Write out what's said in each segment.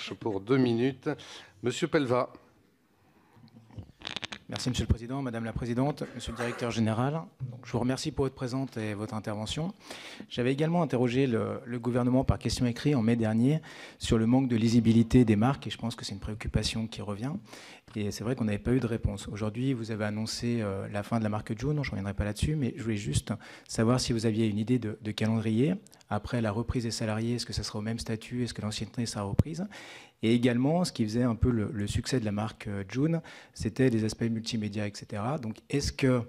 Recherche pour 2 minutes. Monsieur Pelva. Merci Monsieur le Président, Madame la Présidente, Monsieur le Directeur Général. Donc, je vous remercie pour votre présence et votre intervention. J'avais également interrogé le gouvernement par question écrite en mai dernier sur le manque de lisibilité des marques et je pense que c'est une préoccupation qui revient. Et c'est vrai qu'on n'avait pas eu de réponse. Aujourd'hui, vous avez annoncé la fin de la marque June, je ne reviendrai pas là-dessus, mais je voulais juste savoir si vous aviez une idée de calendrier. Après la reprise des salariés, est-ce que ça sera au même statut? Est-ce que l'ancienneté sera reprise? Et également, ce qui faisait un peu le succès de la marque June, c'était les aspects multimédia, etc. Donc, est-ce que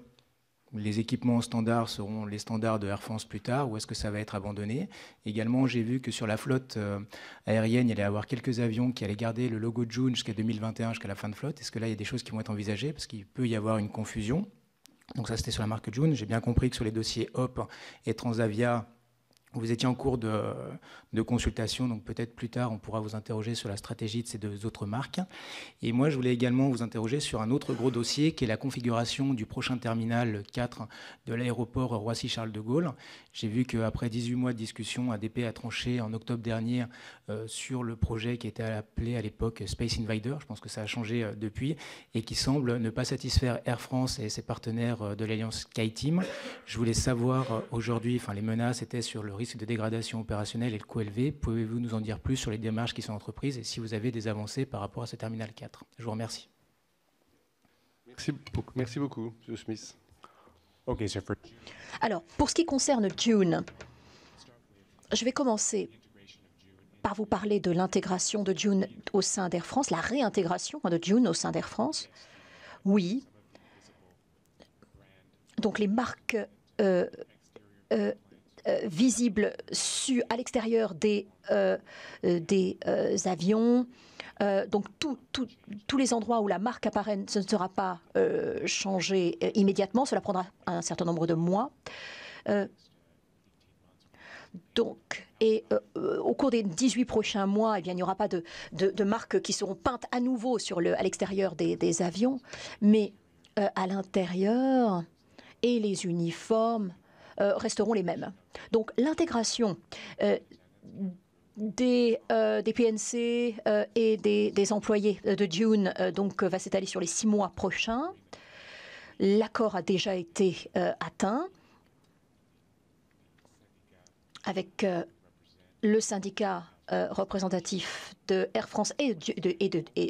les équipements standards seront les standards de Air France plus tard ou est-ce que ça va être abandonné? Également, j'ai vu que sur la flotte aérienne, il allait y avoir quelques avions qui allaient garder le logo June jusqu'à 2021, jusqu'à la fin de flotte. Est-ce que là, il y a des choses qui vont être envisagées? Parce qu'il peut y avoir une confusion. Donc ça, c'était sur la marque June. J'ai bien compris que sur les dossiers HOP et Transavia, vous étiez en cours de consultation, donc peut-être plus tard, on pourra vous interroger sur la stratégie de ces deux autres marques. Et moi, je voulais également vous interroger sur un autre gros dossier qui est la configuration du prochain terminal 4 de l'aéroport Roissy-Charles de Gaulle. J'ai vu qu'après 18 mois de discussion, ADP a tranché en octobre dernier sur le projet qui était appelé à l'époque Space Invader. Je pense que ça a changé depuis et qui semble ne pas satisfaire Air France et ses partenaires de l'Alliance SkyTeam. Je voulais savoir aujourd'hui, enfin les menaces étaient sur le risque de dégradation opérationnelle et le coût élevé. Pouvez-vous nous en dire plus sur les démarches qui sont entreprises et si vous avez des avancées par rapport à ce terminal 4? Je vous remercie. Merci beaucoup, M. Smith. Okay, so Alors, pour ce qui concerne June, je vais commencer par vous parler de l'intégration de June au sein d'Air France, la réintégration de June au sein d'Air France. Oui. Donc, les marques visibles à l'extérieur des avions. Donc, tous les endroits où la marque apparaît, ce ne sera pas changé immédiatement. Cela prendra un certain nombre de mois. Au cours des 18 prochains mois, eh bien, il n'y aura pas de marques qui seront peintes à nouveau à l'extérieur des avions. Mais à l'intérieur, et les uniformes resteront les mêmes. Donc, l'intégration des PNC et des employés de June va s'étaler sur les 6 mois prochains. L'accord a déjà été atteint avec le syndicat représentatif de Air France et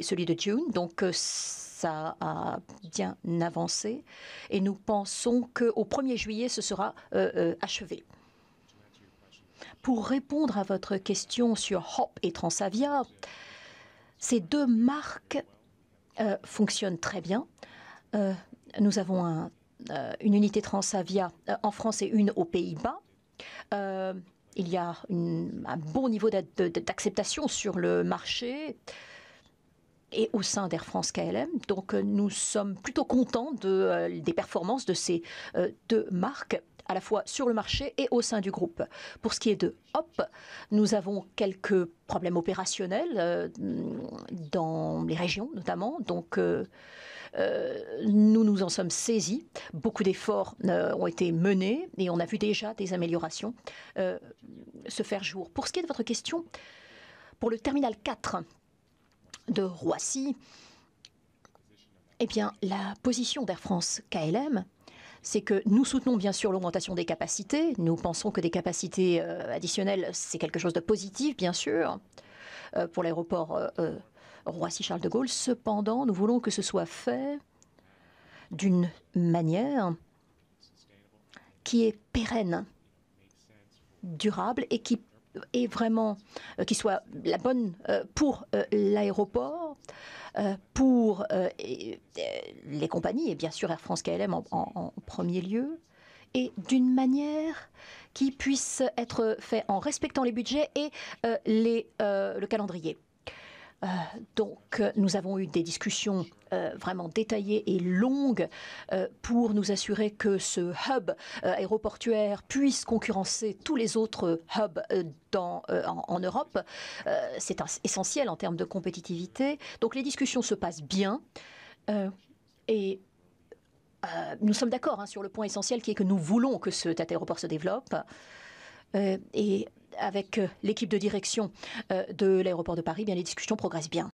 celui de June. Donc, ça a bien avancé et nous pensons qu'au 1er juillet, ce sera achevé. Pour répondre à votre question sur HOP et Transavia, ces deux marques fonctionnent très bien. Nous avons une unité Transavia en France et une aux Pays-Bas. Il y a un bon niveau d'acceptation sur le marché et au sein d'Air France KLM. Donc, nous sommes plutôt contents des performances de ces deux marques, à la fois sur le marché et au sein du groupe. Pour ce qui est de HOP, nous avons quelques problèmes opérationnels dans les régions notamment. Donc, nous nous en sommes saisis. Beaucoup d'efforts ont été menés et on a vu déjà des améliorations se faire jour. Pour ce qui est de votre question, pour le terminal 4 de Roissy, eh bien, la position d'Air France KLM, c'est que nous soutenons bien sûr l'augmentation des capacités. Nous pensons que des capacités additionnelles, c'est quelque chose de positif, bien sûr, pour l'aéroport Roissy-Charles de Gaulle. Cependant, nous voulons que ce soit fait d'une manière qui est pérenne, durable et qui est vraiment qui soit la bonne pour l'aéroport, pour les compagnies et bien sûr Air France KLM en premier lieu, et d'une manière qui puisse être fait en respectant les budgets et le calendrier. Donc, nous avons eu des discussions vraiment détaillées et longues pour nous assurer que ce hub aéroportuaire puisse concurrencer tous les autres hubs en Europe. C'est essentiel en termes de compétitivité. Donc, les discussions se passent bien et nous sommes d'accord sur le point essentiel qui est que nous voulons que cet aéroport se développe. Et avec l'équipe de direction de l'aéroport de Paris, bien, les discussions progressent bien.